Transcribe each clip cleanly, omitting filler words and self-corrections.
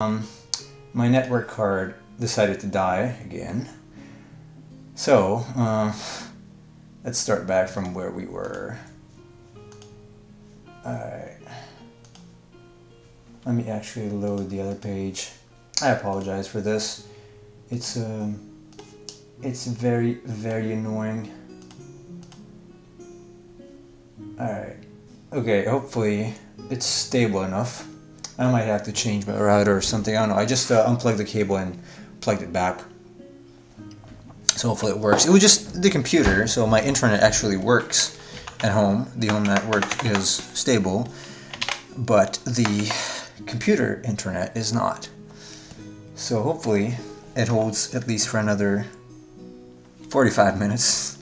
My network card decided to die again. So, let's start back from where we were. Alright. Let me actually load the other page. I apologize for this. It's very, very annoying. Alright. Okay, hopefully it's stable enough. I might have to change my router or something. I don't know. I just unplugged the cable and plugged it back. So hopefully it works. It was just the computer, so my internet actually works at home. The home network is stable, but the computer internet is not. So hopefully it holds at least for another 45 minutes.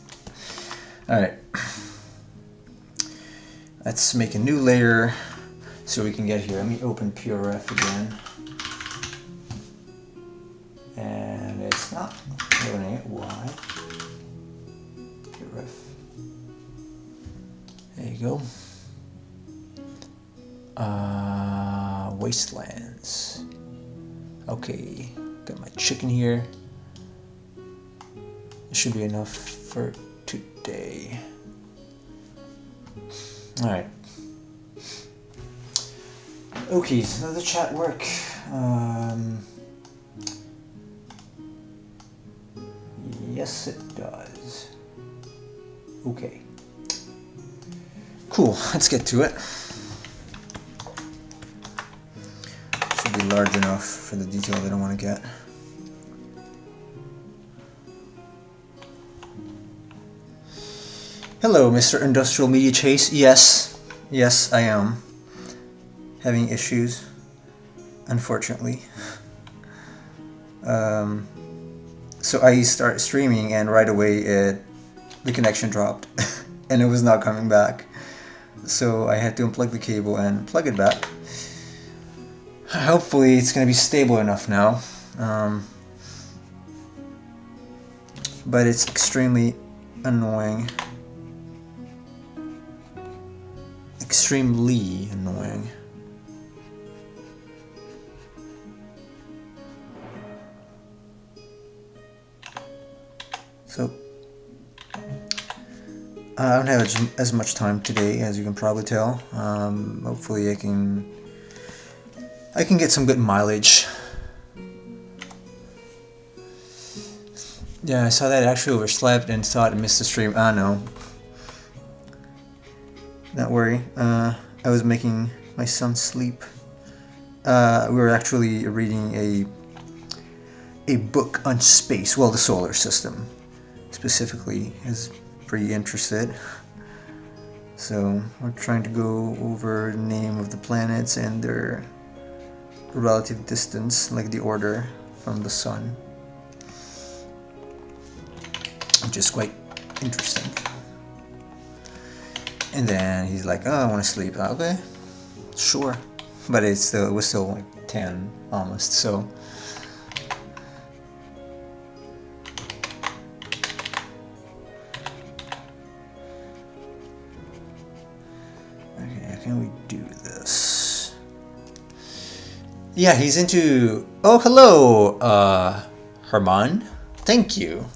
Alright. Let's make a new layer so we can get here. Let me open PureRef again. And it's not loading it. Why? PureRef. There you go. Wastelands. Okay. Got my chicken here. It should be enough for today. Alright. Okay, so does the chat work? Yes, it does. Okay. Cool, let's get to it. Should be large enough for the detail that I want to get. Hello, Mr. Industrial Media Chase. Yes, I am having issues, unfortunately. So I started streaming and right away the connection dropped and it was not coming back. So I had to unplug the cable and plug it back. Hopefully it's going to be stable enough now. But it's extremely annoying. Extremely annoying. So I don't have as much time today, as you can probably tell. Hopefully I can get some good mileage. Yeah, I saw that I actually overslept and thought I missed the stream. No. Don't worry. I was making my son sleep. We were actually reading a book on space, well, the solar system specifically is pretty interested. So we're trying to go over the name of the planets and their relative distance, like the order from the sun, which is quite interesting. And then he's like, "Oh, I want to sleep." Okay, sure, but it was still like 10 almost, so. Can we do this? Yeah, he's into... Oh, hello, Herman. Thank you.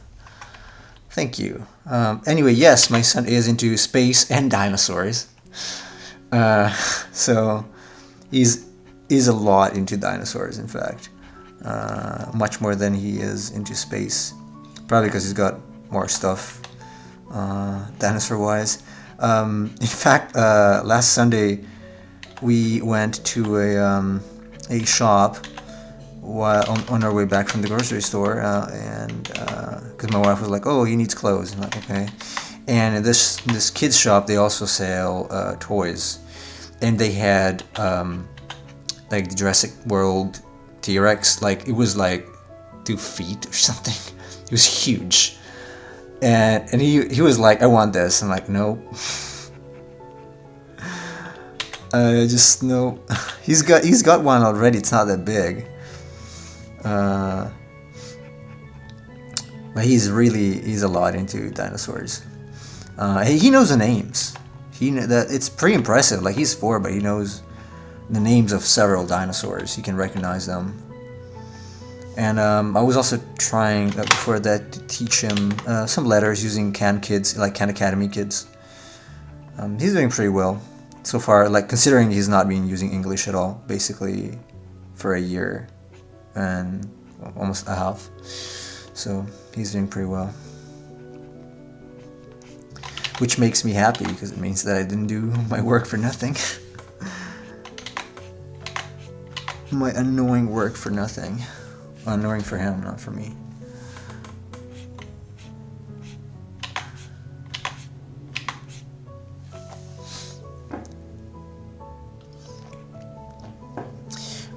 Anyway, yes, my son is into space and dinosaurs. So he's a lot into dinosaurs, in fact. Much more than he is into space. Probably because he's got more stuff, dinosaur-wise. In fact, last Sunday we went to a shop while on our way back from the grocery store, and because my wife was like, "Oh, he needs clothes." I'm like, "Okay." And at this kids shop, they also sell toys, and they had like the Jurassic World T-Rex. Like it was like 2 feet or something. It was huge. And he was like, "I want this." I'm like, "No." Just no. He's got one already. It's not that big. But he's a lot into dinosaurs. He knows the names. It's pretty impressive. Like he's 4, but he knows the names of several dinosaurs. He can recognize them. And I was also trying before that to teach him some letters using Khan Kids, like Khan Academy Kids. He's doing pretty well so far, like considering he's not been using English at all, basically for a year and almost a half. So he's doing pretty well. Which makes me happy because it means that I didn't do my work for nothing. My annoying work for nothing. Annoying for him, not for me.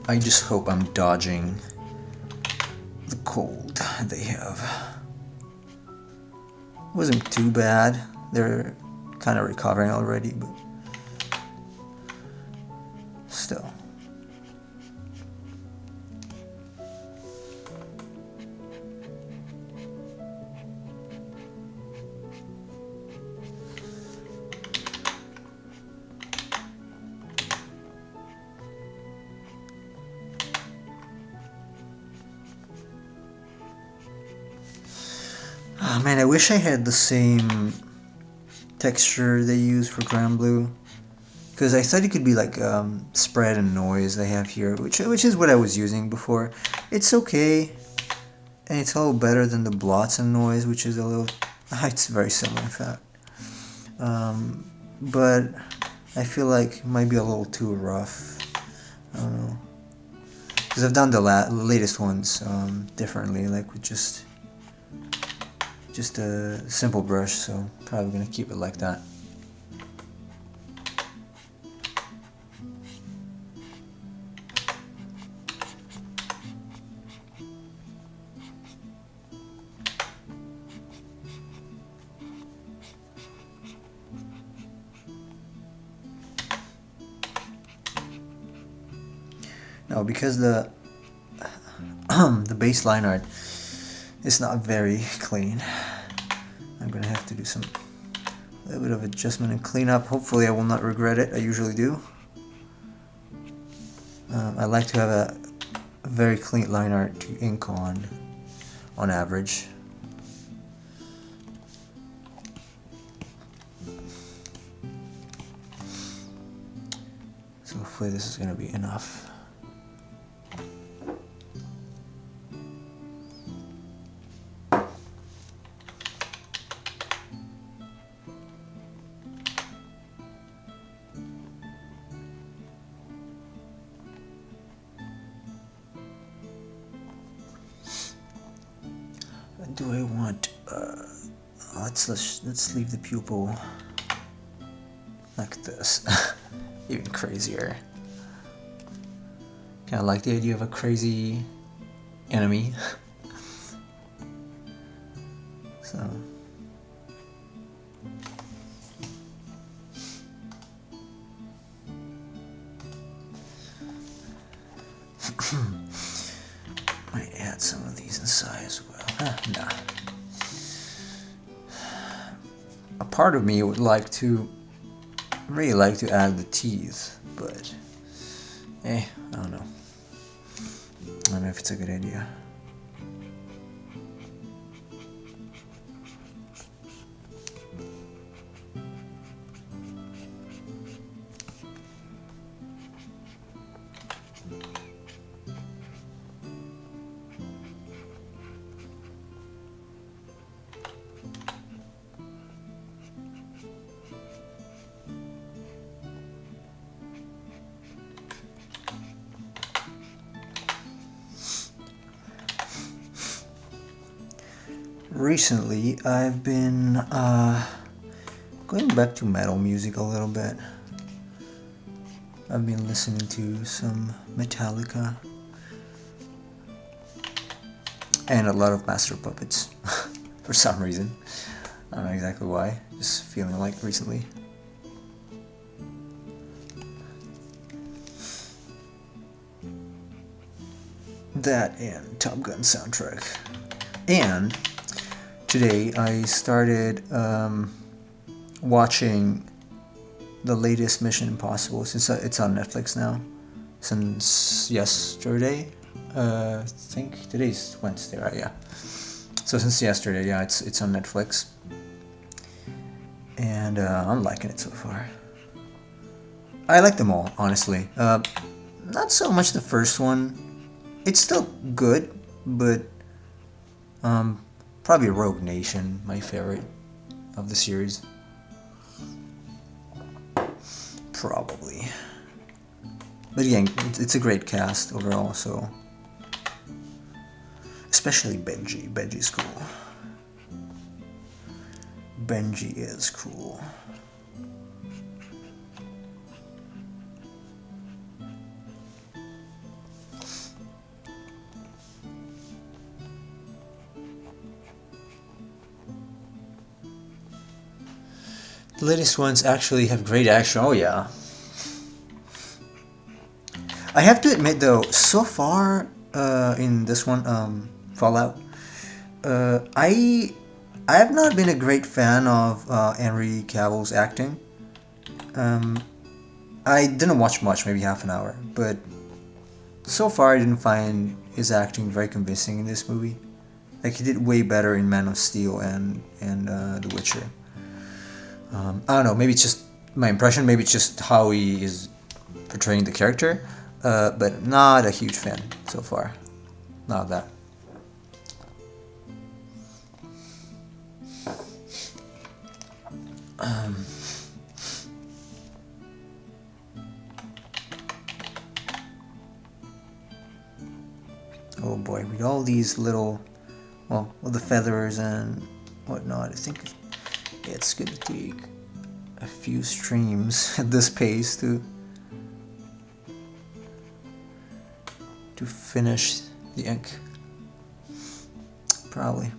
I just hope I'm dodging the cold they have. It wasn't too bad. They're kind of recovering already, but still. Oh man, I wish I had the same texture they use for Grand Blue, because I thought it could be like spread and noise they have here, which is what I was using before. It's okay, and it's a little better than the blots and noise, which is a little. It's very similar, in fact. But I feel like it might be a little too rough. I don't know, because I've done the latest ones differently, like with just a simple brush, so probably gonna keep it like that. Now, because the baseline art is not very clean, I'm gonna have to do a little bit of adjustment and cleanup. Hopefully I will not regret it. I usually do. I like to have a very clean line art to ink on average. So hopefully this is gonna be enough. Do I want? Let's leave the pupil like this. Even crazier. Kind of like the idea of a crazy enemy. So. Might add some of these inside as well. Nah. A part of me would really like to add the teeth, but I don't know. I don't know if it's a good idea. Recently, I've been going back to metal music a little bit. I've been listening to some Metallica and a lot of Master Puppets for some reason. I don't know exactly why, just feeling like recently. That and Top Gun soundtrack. And today I started watching the latest Mission Impossible, since it's on Netflix now. since yesterday. I think today's Wednesday, right? Yeah. So since yesterday, yeah, it's on Netflix, and I'm liking it so far. I like them all, honestly. Not so much the first one. It's still good, but probably Rogue Nation, my favorite of the series. Probably. But again, it's a great cast overall, so... Especially Benji. Benji's cool. Benji is cool. The latest ones actually have great action. Oh yeah. I have to admit though, so far in this one, Fallout, I have not been a great fan of Henry Cavill's acting. I didn't watch much, maybe half an hour, but so far I didn't find his acting very convincing in this movie. Like he did way better in Man of Steel and The Witcher. I don't know, maybe it's just my impression, maybe it's just how he is portraying the character, but not a huge fan so far. Not that. Oh boy, with all these little, well, the feathers and whatnot, I think it's gonna take a few streams at this pace to finish the ink. Probably.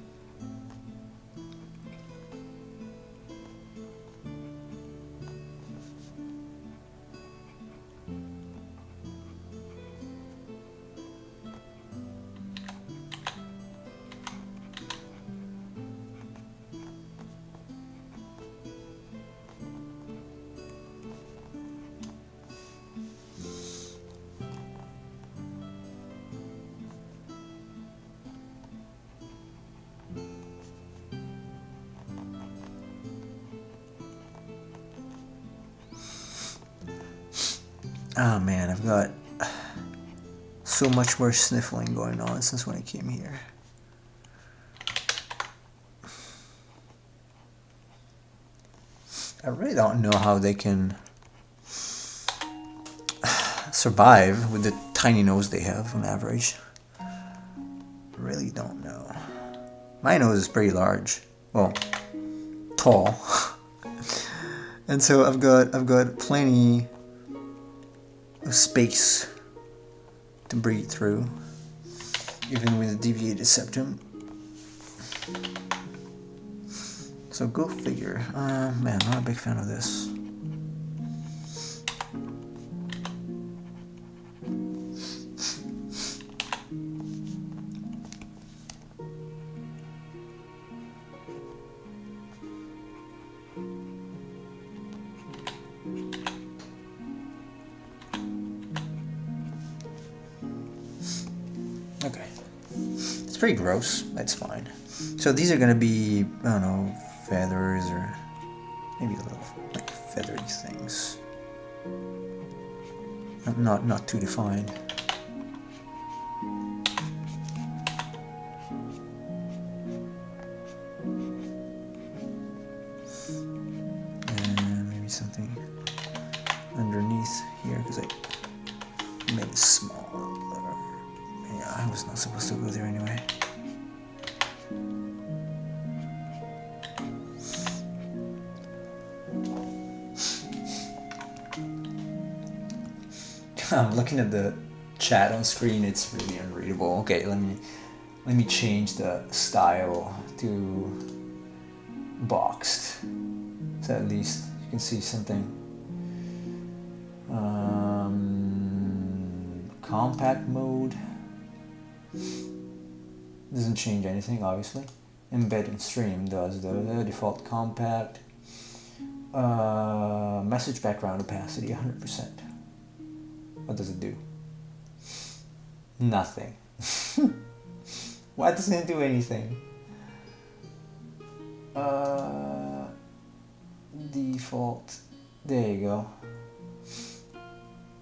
Oh man, I've got so much more sniffling going on since when I came here. I really don't know how they can survive with the tiny nose they have on average. Really don't know. My nose is pretty large. Well, tall. And so I've got plenty of space to breathe through, even with a deviated septum. So go figure. Man, I'm not a big fan of this. Okay. It's pretty gross. That's fine. So these are gonna be, I don't know, feathers or maybe little like feathery things. Not too defined. And maybe something underneath here because I made it smaller. Yeah, I was not supposed to go there anyway. I'm looking at the chat on screen, it's really unreadable. Okay, let me change the style to boxed, so at least you can see something. Compact mode doesn't change anything, obviously. Embed and stream does though. The default compact. Message background opacity 100%. What does it do? Nothing. Why doesn't it do anything? Default. There you go.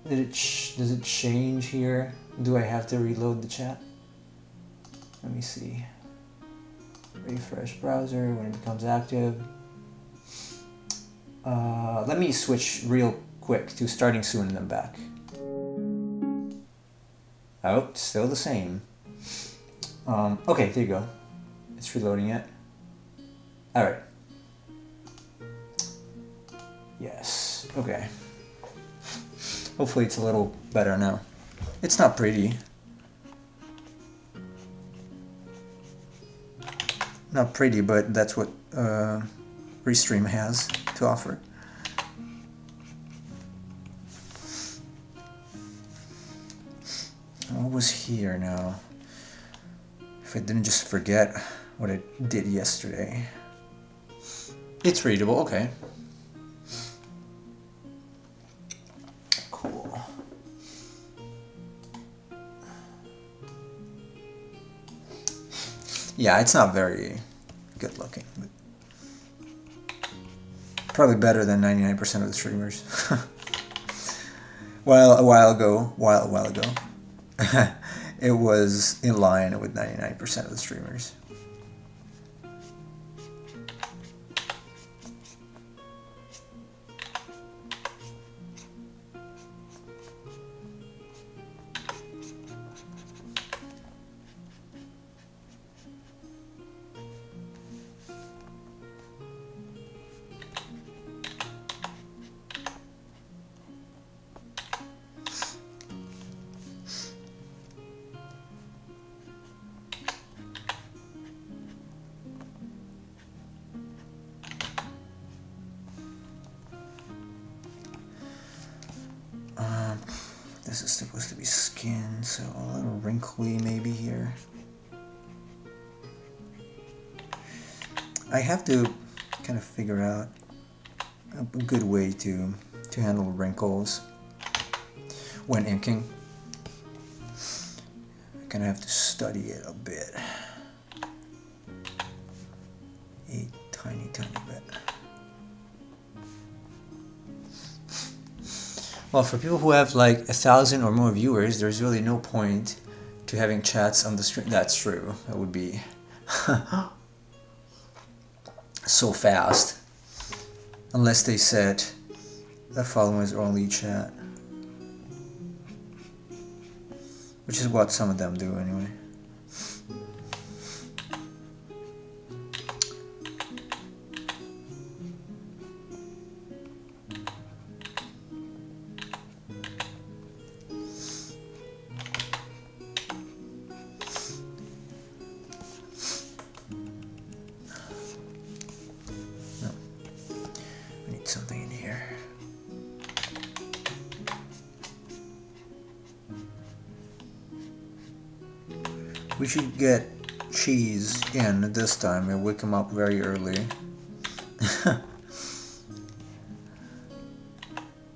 Does it change here? Do I have to reload the chat? Let me see. Refresh browser when it becomes active. Let me switch real quick to starting soon and then back. Oh, still the same. Okay, there you go. It's reloading it. Alright. Yes, okay. Hopefully it's a little better now. It's not pretty. Not pretty, but that's what Restream has to offer. What was here now? If I didn't just forget what I did yesterday. It's readable, okay. Cool. Yeah, it's not very good looking. But probably better than 99% of the streamers. Well, a while ago, it was in line with 99% of the streamers. This is supposed to be skin, so a little wrinkly maybe here. I have to kind of figure out a good way to handle wrinkles when inking. I kind of have to study it a bit. A tiny bit. Well, for people who have like 1,000 or more viewers, there's really no point to having chats on the stream. That's true. That would be so fast. Unless they set that followers only chat. Which is what some of them do anyway. Something in here. We should get cheese in this time and wake him up very early.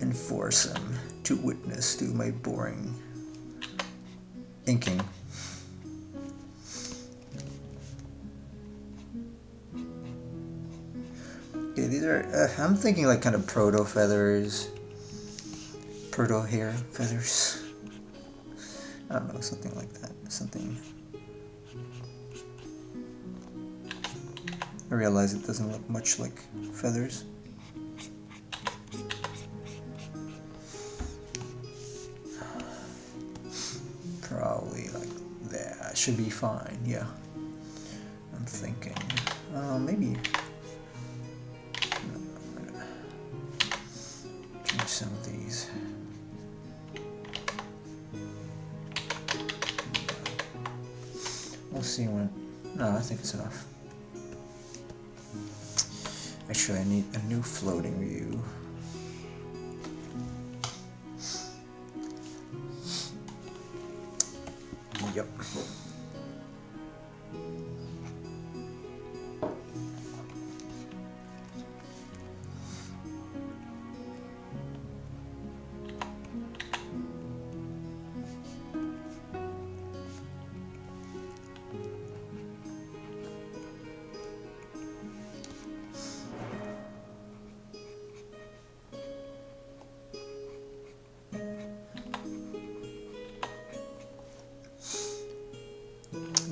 And force him to witness to my boring inking. Okay, these are, I'm thinking like kind of proto feathers, proto hair feathers. I don't know, something like that. Something. I realize it doesn't look much like feathers. Probably like that. Should be fine, yeah. I'm thinking. Maybe. Change some of these. We'll see when. No, I think it's enough. Actually, I need a new floating view. Yep.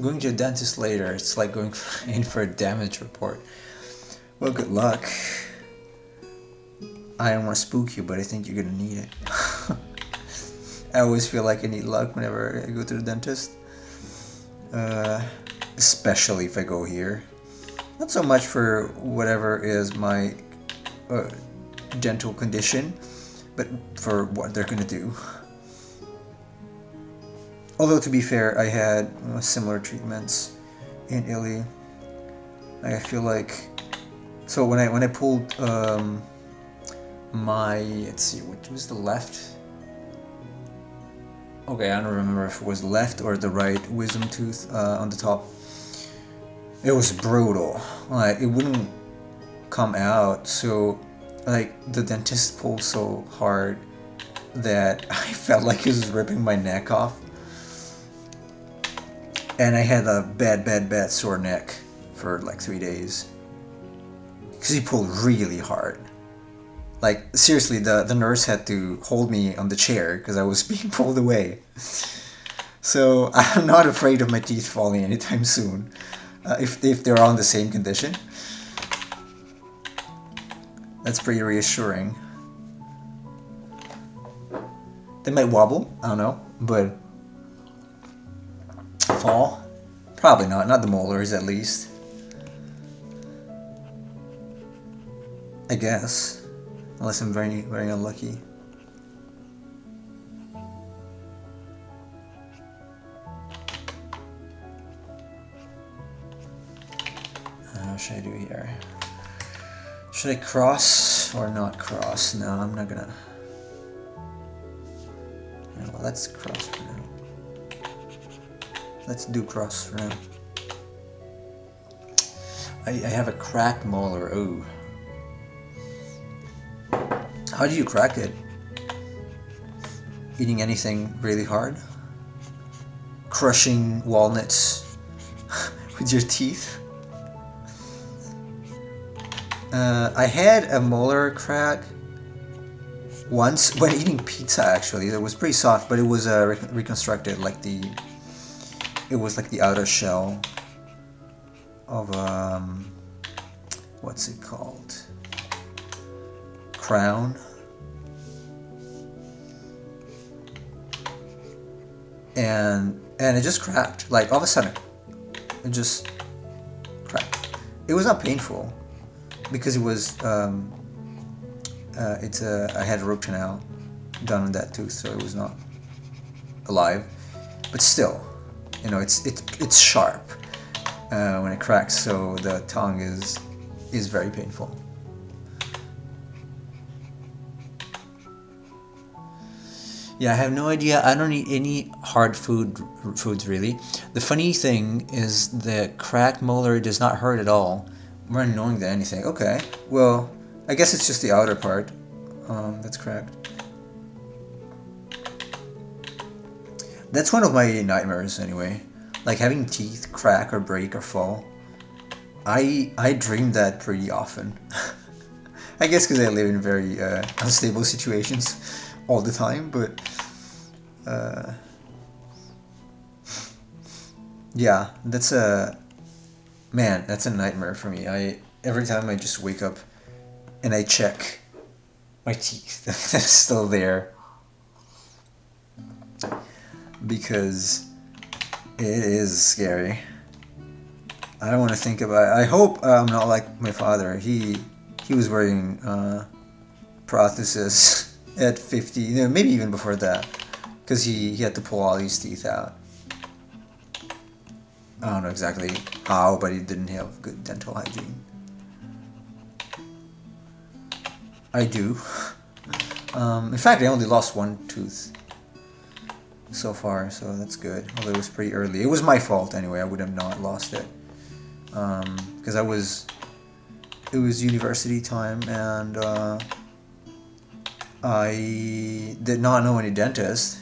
going to the dentist later. It's like going in for a damage report. Well, good luck. I don't want to spook you, but I think you're gonna need it. I always feel like I need luck whenever I go to the dentist. Especially if I go here. Not so much for whatever is my dental condition, but for what they're gonna do. Although to be fair, I had similar treatments in Italy. I feel like, so when I pulled my, let's see, which was the left? Okay, I don't remember if it was left or the right wisdom tooth on the top. It was brutal. Like, it wouldn't come out, so like the dentist pulled so hard that I felt like he was ripping my neck off. And I had a bad sore neck for like 3 days. Because he pulled really hard. Like, seriously, the nurse had to hold me on the chair because I was being pulled away. So I'm not afraid of my teeth falling anytime soon. If they're all in the same condition. That's pretty reassuring. They might wobble, I don't know, but fall? Probably not the molars at least. I guess. Unless I'm very, very unlucky. What should I do here? Should I cross or not cross? No, I'm not gonna. Yeah, well, let's cross for now. Let's do cross for now. I have a cracked molar. Ooh. How do you crack it? Eating anything really hard? Crushing walnuts with your teeth? I had a molar crack once when eating pizza. Actually, it was pretty soft, but it was reconstructed. Like it was like the outer shell of what's it called? Crown. And it just cracked. Like all of a sudden, it just cracked. It was not painful. Because it was, I had a root canal done on that tooth, so it was not alive. But still, you know, it's sharp when it cracks, so the tongue is very painful. Yeah, I have no idea. I don't eat any hard foods really. The funny thing is the cracked molar does not hurt at all. More annoying than anything. Okay, well, I guess it's just the outer part that's cracked. That's one of my nightmares anyway. Like having teeth crack or break or fall. I dream that pretty often. I guess because I live in very unstable situations all the time, but yeah, that's a nightmare for me. Every time I just wake up and I check my teeth, they're still there, because it is scary. I don't want to think about it. I hope I'm not like my father. He was wearing prosthesis at 50, you know, maybe even before that, because he had to pull all these teeth out. I don't know exactly how, but he didn't have good dental hygiene. I do. In fact, I only lost one tooth so far, so that's good. Although it was pretty early. It was my fault anyway. I would have not lost it. Because it was university time, and I did not know any dentist.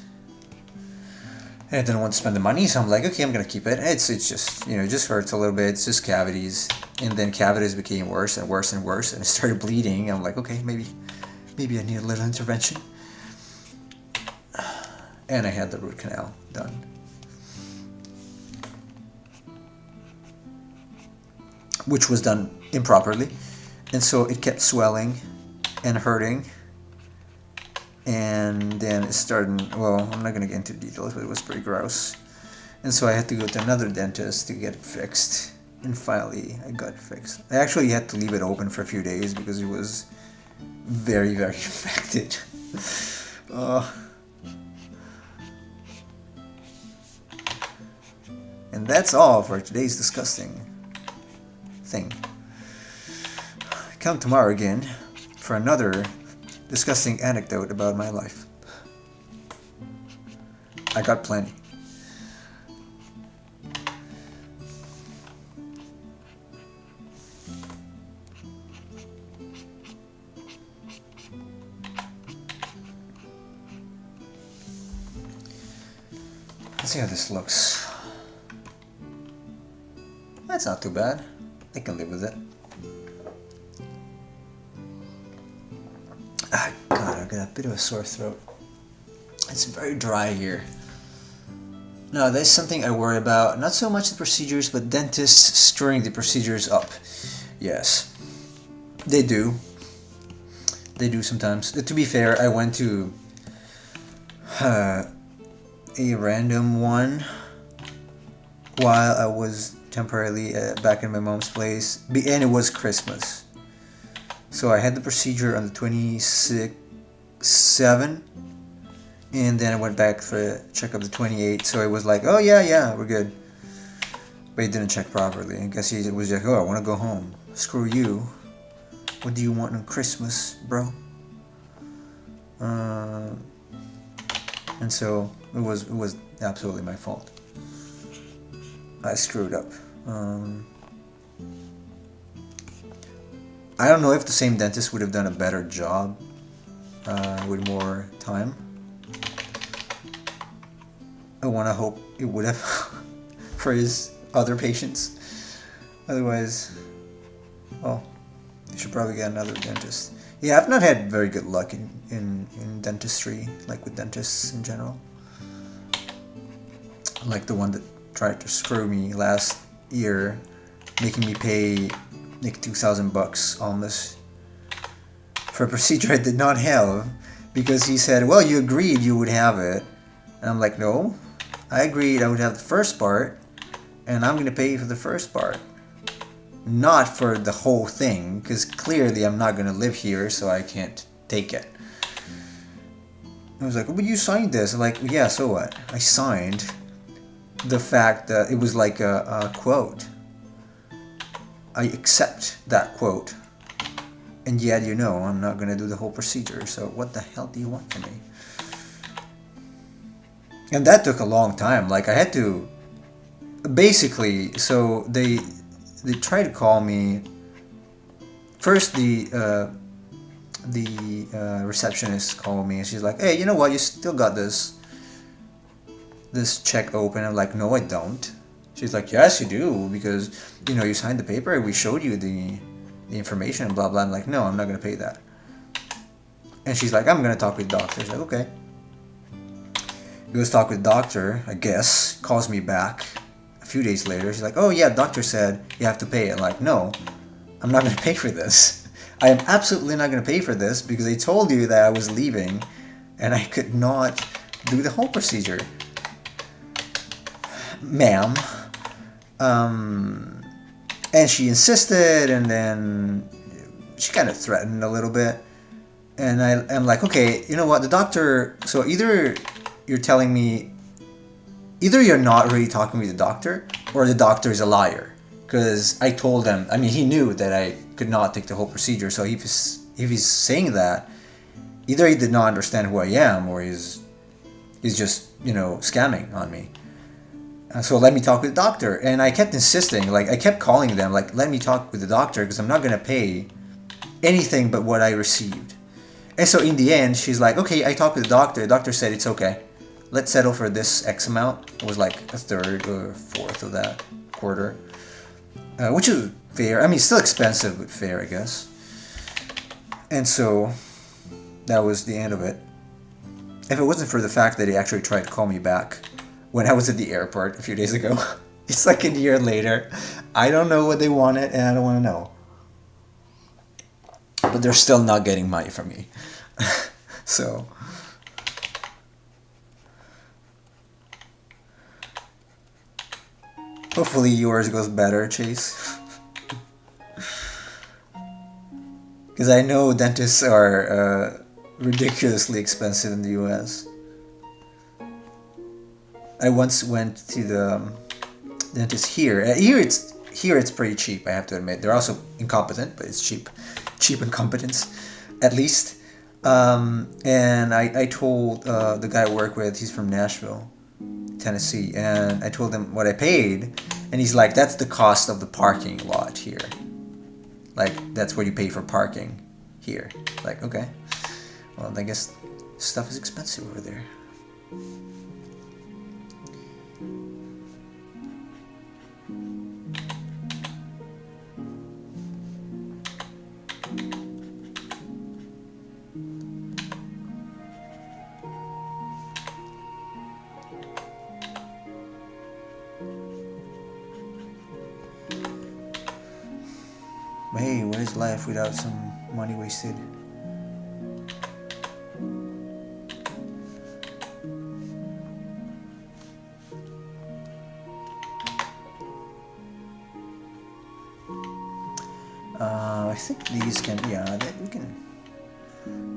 And I didn't want to spend the money, so I'm like, okay, I'm gonna keep it. It's just, you know, it just hurts a little bit. It's just cavities, and then cavities became worse and worse and worse, and it started bleeding. I'm like, okay, maybe I need a little intervention. And I had the root canal done. which was done improperly, and so it kept swelling and hurting, and then it started, well, I'm not gonna get into details, but it was pretty gross, and so I had to go to another dentist to get it fixed, and finally I got it fixed. I actually had to leave it open for a few days because it was very, very infected. And that's all for today's disgusting thing. Come tomorrow again for another disgusting anecdote about my life. I got plenty. Let's see how this looks. That's not too bad. I can live with it. God, I've got a bit of a sore throat. It's very dry here. No, that's something I worry about. Not so much the procedures, but dentists stirring the procedures up. Yes, they do. They do sometimes. To be fair, I went to a random one while I was temporarily back in my mom's place, and it was Christmas. So I had the procedure on the 27th, and then I went back for a checkup the 28th. So it was like, oh yeah, we're good. But he didn't check properly. I guess he was like, oh, I want to go home. Screw you. What do you want on Christmas, bro? And so it was absolutely my fault. I screwed up. I don't know if the same dentist would have done a better job with more time. I want to hope it would have for his other patients. Otherwise, well, you should probably get another dentist. Yeah, I've not had very good luck in dentistry, like with dentists in general. Like the one that tried to screw me last year, making me pay like $2,000 almost for a procedure I did not have, because he said, well, you agreed you would have it. And I'm like, no, I agreed I would have the first part, and I'm going to pay you for the first part, not for the whole thing, because clearly I'm not going to live here, so I can't take it. I was like, well, but you signed this. I'm like, yeah, so what? I signed the fact that it was like a quote. I accept that quote, and yet you know I'm not going to do the whole procedure, so what the hell do you want from me? And that took a long time. Like, I had to basically, so they tried to call me first. The receptionist called me, and she's like, hey, you know what, you still got this check open. I'm like, no, I don't. She's like, yes, you do, because, you know, you signed the paper, we showed you the information, and blah, blah. I'm like, no, I'm not going to pay that. And she's like, I'm going to talk with the doctor. She's like, okay. Goes talk with the doctor, I guess, calls me back a few days later. She's like, oh, yeah, doctor said you have to pay it. I'm like, no, I'm not going to pay for this. I am absolutely not going to pay for this, because they told you that I was leaving, and I could not do the whole procedure. Ma'am. And she insisted, and then she kind of threatened a little bit. And I'm like, okay, you know what, the doctor, so either you're telling me, either you're not really talking with the doctor, or the doctor is a liar. Because I told him, I mean, he knew that I could not take the whole procedure, so if he's saying that, either he did not understand who I am, or he's just, you know, scamming on me. So let me talk with the doctor. And I kept insisting, like, I kept calling them, like, let me talk with the doctor, because I'm not going to pay anything but what I received. And so in the end, she's like, okay, I talked with the doctor. The doctor said it's okay. Let's settle for this X amount. It was like a third or fourth of that quarter, which is fair. I mean, it's still expensive, but fair, I guess. And so that was the end of it. If it wasn't for the fact that he actually tried to call me back when I was at the airport a few days ago, It's like a year later. I don't know what they wanted, and I don't want to know. But they're still not getting money from me. So hopefully yours goes better, Chase. Because I know dentists are ridiculously expensive in the US. I once went to the dentist here. Here it's pretty cheap, I have to admit. They're also incompetent, but it's cheap. Cheap incompetence, at least. And I told the guy I work with, he's from Nashville, Tennessee, and I told him what I paid, and he's like, that's the cost of the parking lot here. Like, that's what you pay for parking here. Like, okay. Well, I guess stuff is expensive over there. Hey, what is life without some money wasted? I think these can, yeah, we can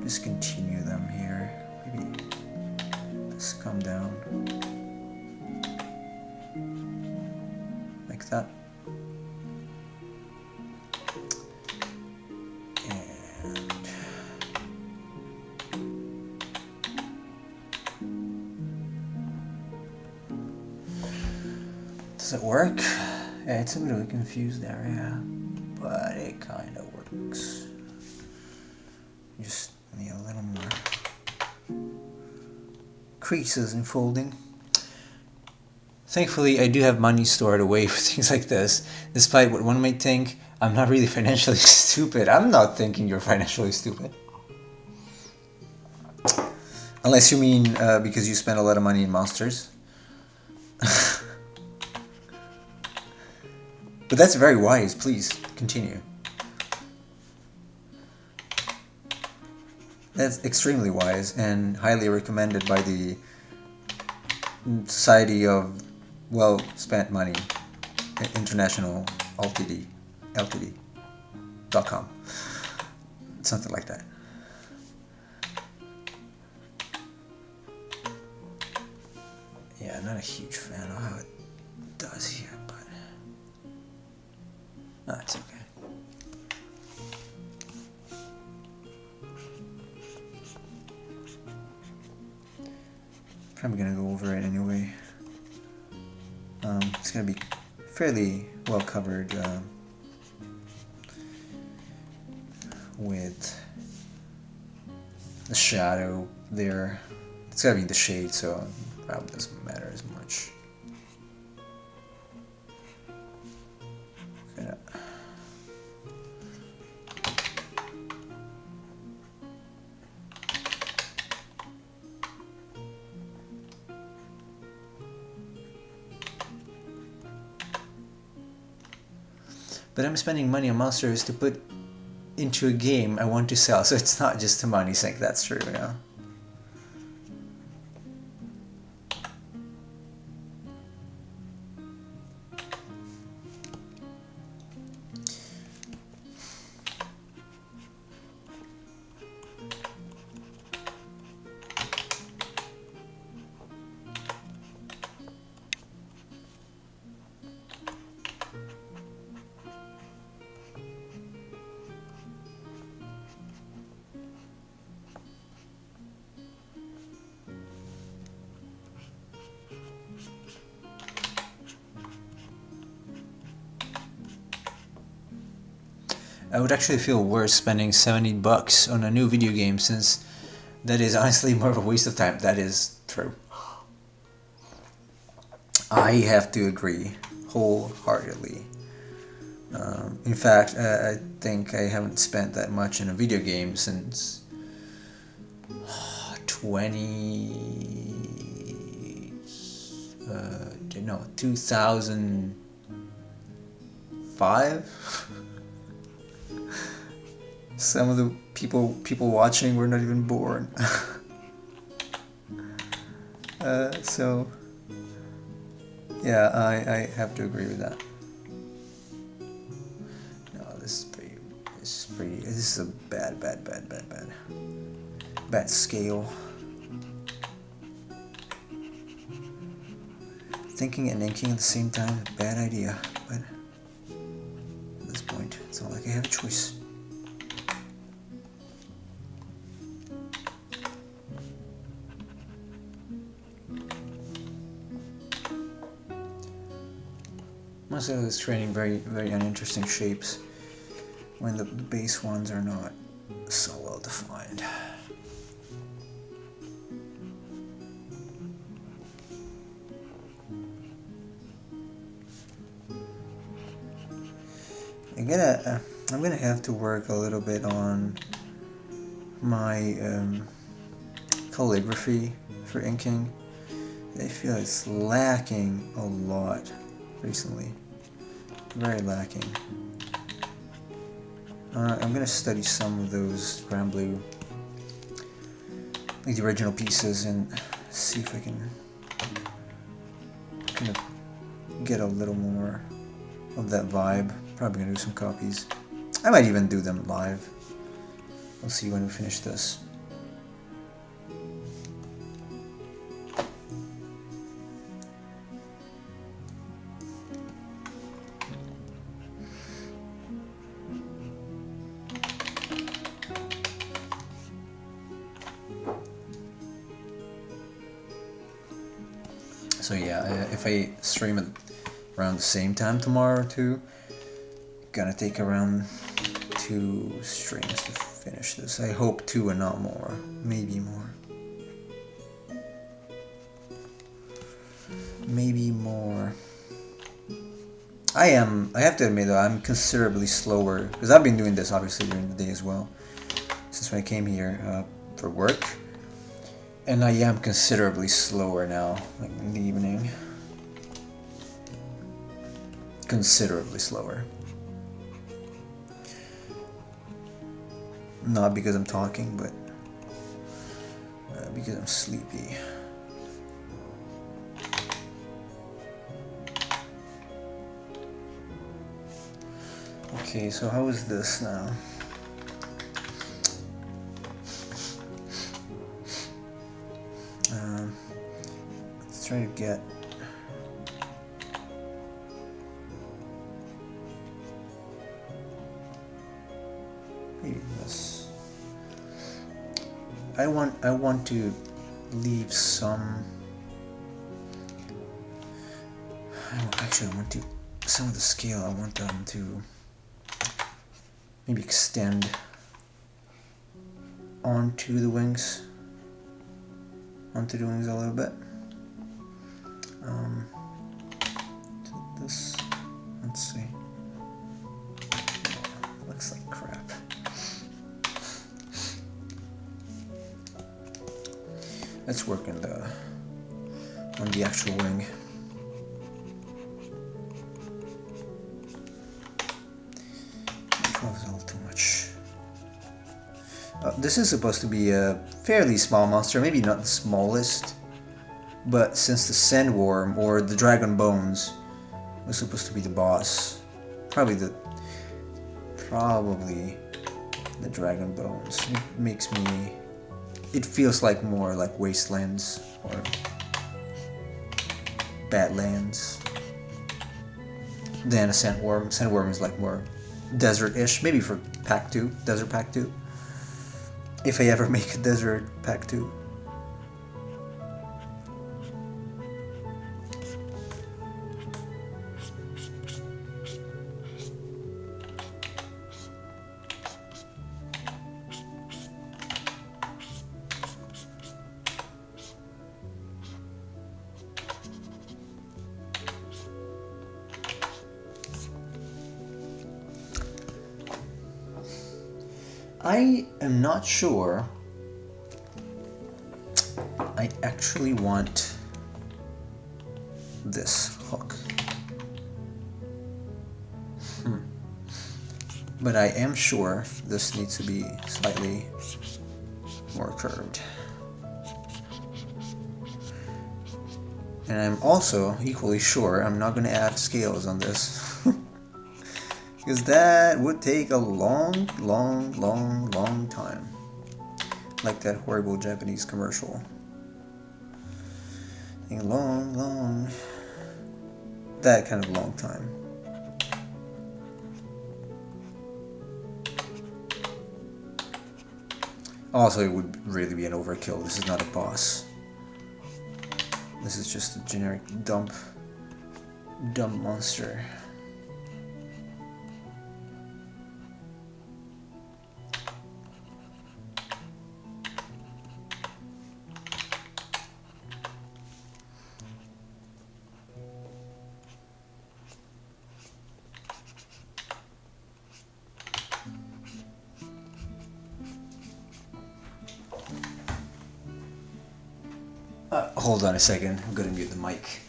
discontinue them here. Maybe let's come down like that. Does it work? Yeah, it's a bit of a confused area, but it kind of works. Just need a little more creases in folding. Thankfully, I do have money stored away for things like this. Despite what one might think, I'm not really financially stupid. I'm not thinking you're financially stupid. Unless you mean because you spend a lot of money in monsters. But that's very wise. Please continue. That's extremely wise and highly recommended by the Society of Well Spent Money International Ltd.com. Something like that. Yeah, not a huge fan of how it does here, but no, it's okay. Probably gonna go over it anyway. It's gonna be fairly well covered with the shadow there. It's gotta be the shade, so it probably doesn't matter as much. But I'm spending money on monsters to put into a game I want to sell, so it's not just a money sink. That's true, yeah. I would actually feel worse spending $70 on a new video game, since that is honestly more of a waste of time. That is true. I have to agree wholeheartedly. In fact, I think I haven't spent that much in a video game since 20... no, 2005. Some of the people watching were not even born. So yeah, I have to agree with that. No, this is a bad scale. Thinking and inking at the same time, bad idea, but at this point, it's not like I have a choice. Most of this training very uninteresting shapes when the base ones are not so well defined. I'm gonna have to work a little bit on my calligraphy for inking. I feel it's lacking a lot recently. Very lacking. I'm gonna study some of those brown blue, like the original pieces, and see if I can kind of get a little more of that vibe. Probably gonna do some copies. I might even do them live. We'll see when we finish this. So yeah, if I stream it around the same time tomorrow too, gonna take around 2 streams to finish this. I hope 2 and not more, maybe more. Maybe more. I have to admit though, I'm considerably slower, because I've been doing this obviously during the day as well, since when I came here for work. And I am considerably slower now, like in the evening. Considerably slower. Not because I'm talking, but because I'm sleepy. Okay, so how is this now? Let's try to get maybe this. I want to leave some. Actually, I want to some of the scale. I want them to maybe extend onto the wings. Onto the wings a little bit. This, let's see. Looks like crap. Let's work on the actual wing. That was a little too much. This is supposed to be a fairly small monster, maybe not the smallest, but since the sandworm or the dragon bones was supposed to be the boss, probably the dragon bones. It makes me. It feels like more like wastelands or badlands than a sandworm. Sandworm is like more desert-ish, maybe for Pack 2, Desert Pack 2. If I ever make a Desert Pack 2. I am not sure I actually want this. hook. But I am sure this needs to be slightly more curved. And I'm also equally sure I'm not going to add scales on this. Because that would take a long time. Like that horrible Japanese commercial. A long, that kind of long time. Also, it would really be an overkill. This is not a boss. This is just a generic dumb monster. Hold on a second, I'm gonna mute the mic.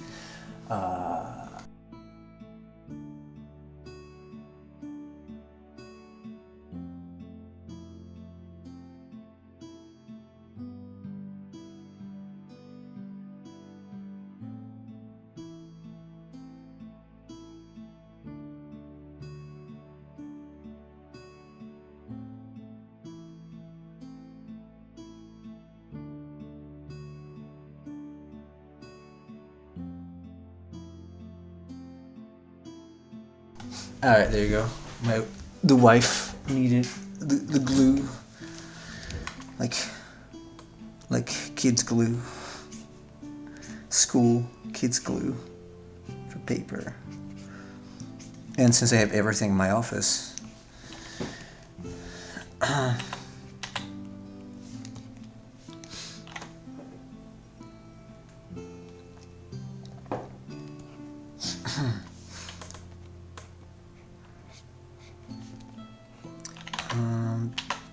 Alright, there you go. The wife needed the glue. Like kids glue. School kids glue for paper. And since I have everything in my office,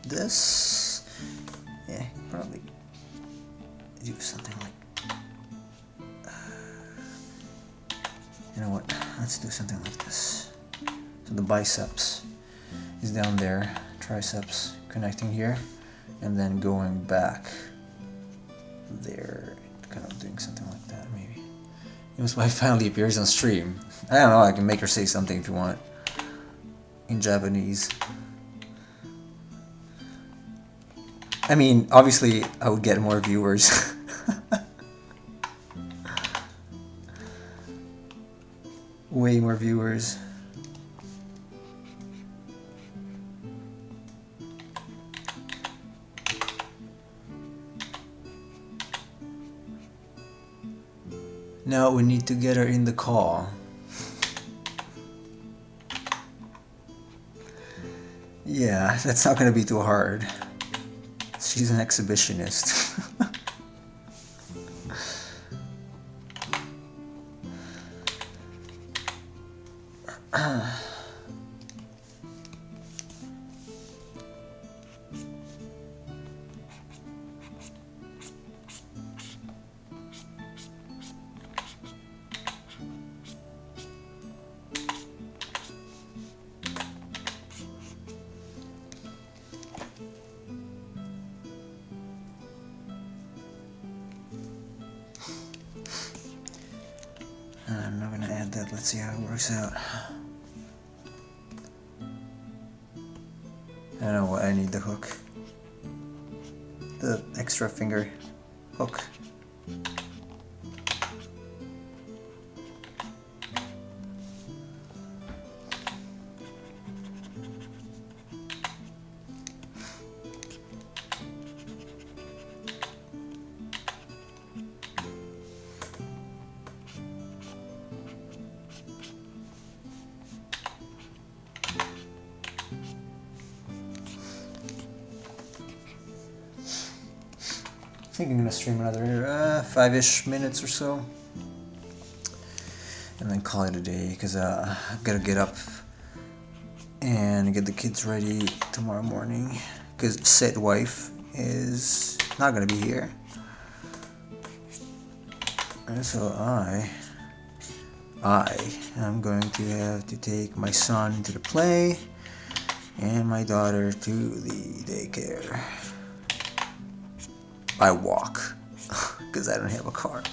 this, yeah, probably do something like, you know what, let's do something like this. So the biceps is down there, triceps connecting here, and then going back there, kind of doing something like that maybe. His wife finally appears on stream. I don't know, I can make her say something if you want, in Japanese. I mean, obviously, I would get more viewers. Way more viewers. Now we need to get her in the call. Yeah, that's not gonna be too hard. She's an exhibitionist. I'm not gonna add that, let's see how it works out. I don't know what I need the hook. The extra finger hook. I think I'm gonna stream another 5-ish minutes or so, and then call it a day, because I've gotta get up and get the kids ready tomorrow morning, because said wife is not gonna be here, and so I I am going to have to take my son to the play and my daughter to the daycare. I walk because I don't have a car.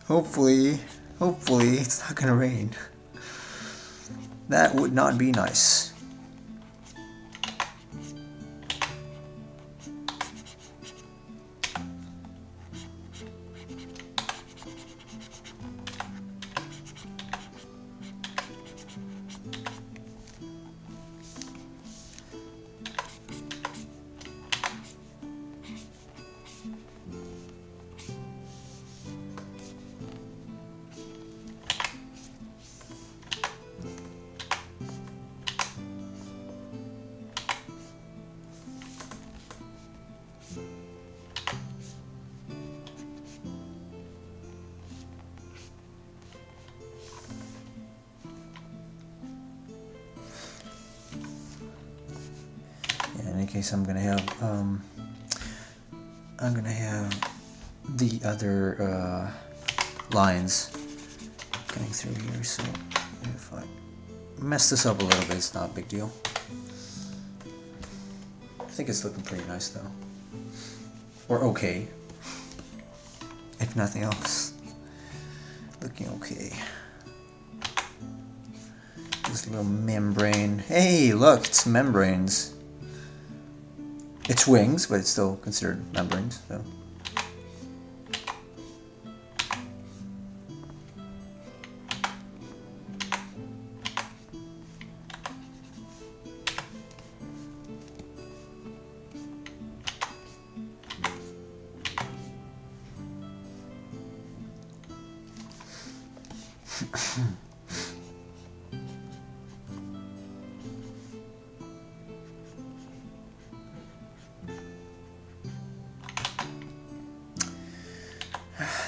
Hopefully it's not gonna rain. That would not be nice. In any case, I'm gonna have the other lines coming through here. So if I mess this up a little bit, it's not a big deal. I think it's looking pretty nice though, or okay, if nothing else, looking okay. This little membrane. Hey, look, it's membranes. It's wings, but it's still considered membranes, so.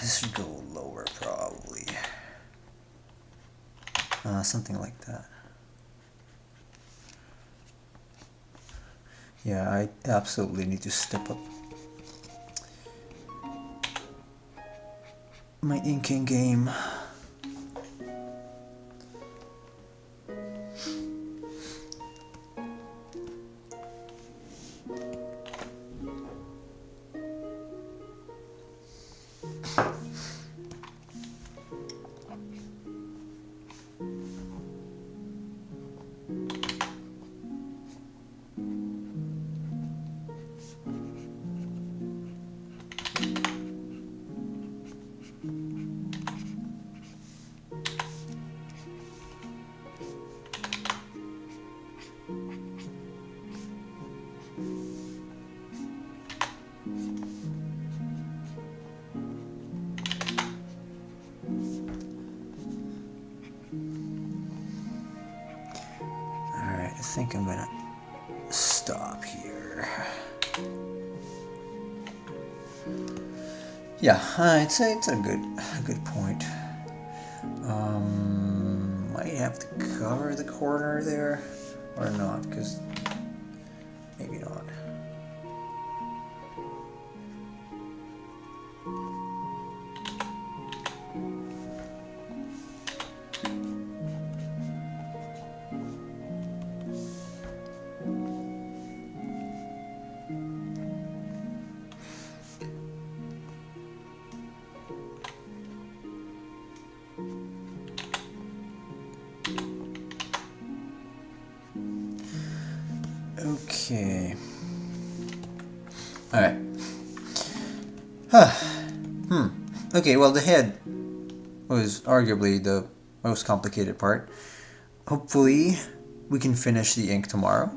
This should go lower, probably. Something like that. Yeah, I absolutely need to step up my inking game. I think I'm gonna stop here. Yeah, I'd say it's a good point. Might have to cover the corner there, or not, because maybe not. Okay. Alright. Okay, well, the head was arguably the most complicated part. Hopefully, we can finish the ink tomorrow.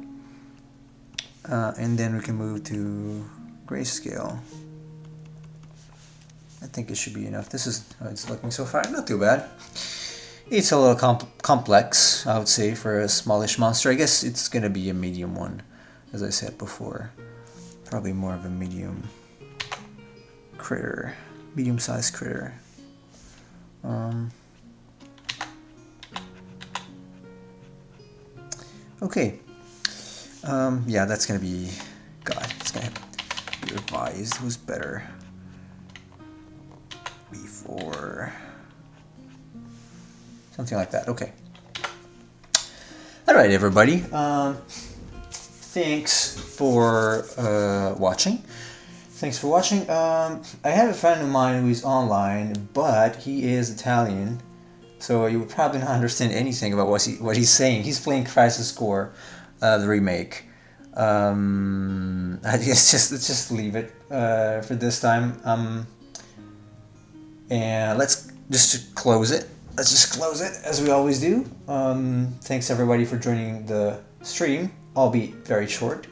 And then we can move to grayscale. I think it should be enough. This is how it's looking so far. Not too bad. It's a little complex, I would say, for a smallish monster. I guess it's gonna be a medium one, as I said before. Probably more of a medium critter, medium-sized critter. Okay. Yeah, that's gonna be. God, it's gonna have to be revised. It was better before. Something like that. Okay. All right, everybody. Thanks for watching. Thanks for watching. I have a friend of mine who is online, but he is Italian, so you would probably not understand anything about what he's saying. He's playing Crisis Core, the remake. I guess let's just leave it for this time. And let's just close it. Let's just close it as we always do. Thanks everybody for joining the stream, albeit very short.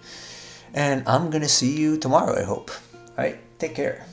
And I'm gonna see you tomorrow, I hope. All right, take care.